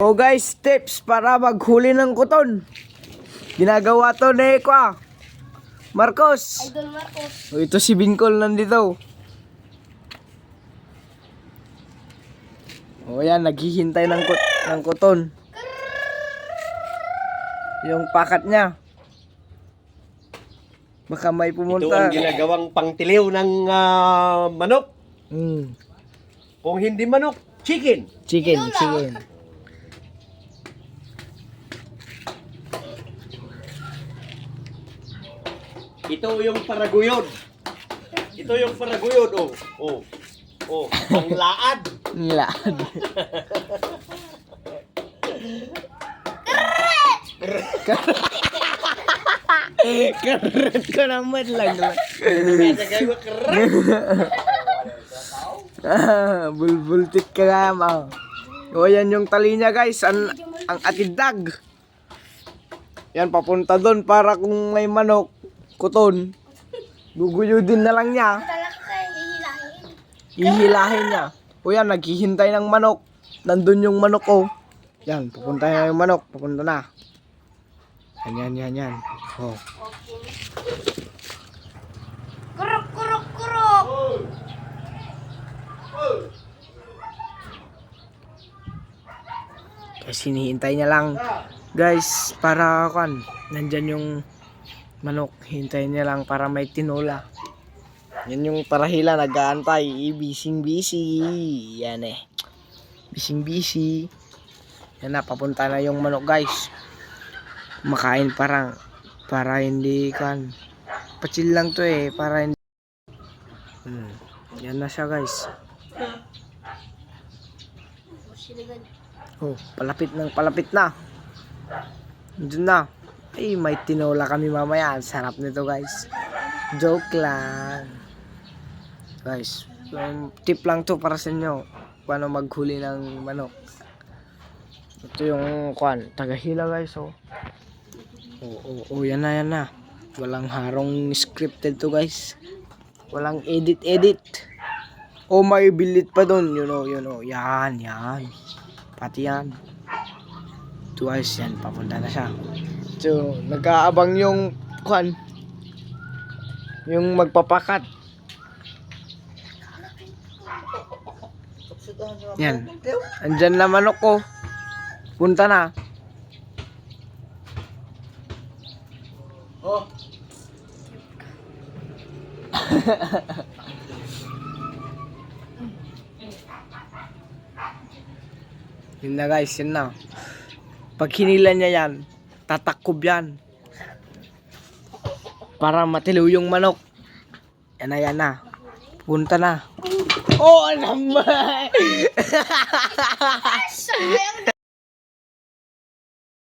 Oh guys, tips para maghuli ng kuton. Ginagawa to ni Marcos. Idol Marcos. Oh, ito si Bingkol nandito. Oh yan, naghihintay ng kuton. Yung pakat niya. Baka may Ito pumunta. ang ginagawang pangtiliw ng manok. Kung hindi manok, chicken. Chicken. Ito yung paraguyod. Ito yung paraguyod. Ang laad. Nilad. Karet ko naman lang. Bulbultit ka nga, ma. O, yan yung tali niya, guys. Ang atidag. Yan, papunta doon para kung may manok, kuton, guguyudin na lang niya. Talaga kayo hihilahin. Hihilahin niya. O yan, naghihintay ng manok. Nandun yung manok, oh. Yan, pupunta na yung manok. Pupunta na. Yan. Oh. Kurok, kurok, kurok. Kasi hinihintay niya lang, guys, para nandyan yung manok. Hintayin niya lang para may tinola. Yan yung parahila, nag-aantay. Bising-busy. Yan eh. Bising-busy. Yan na, papunta na yung manok, guys. Makain para hindi pachill lang to eh, para hindi. Yan na siya, guys. Oh, palapit na. Diyan na. Ay, may tinola kami mamaya. Ang sarap nito, guys. Joke lang. Guys, tip lang to para sa inyo. Paano maghuli ng manok. Ito yung tagahila, guys, oh. Yan na. Walang harong scripted to, guys. Walang edit. Oh, may bilit pa doon. You know. Yan. Pati yan. Ito, guys, yan. Papunta na siya. So, nag-aabang yung yung magpapakat. Yan. Andyan na manok ko. Punta na. Oh. Yun na, guys, yun na. Pag hinila niya yan, tatakob yan. Para matiliw yung manok. Yan na. Punta na. Oh, naman! Sayang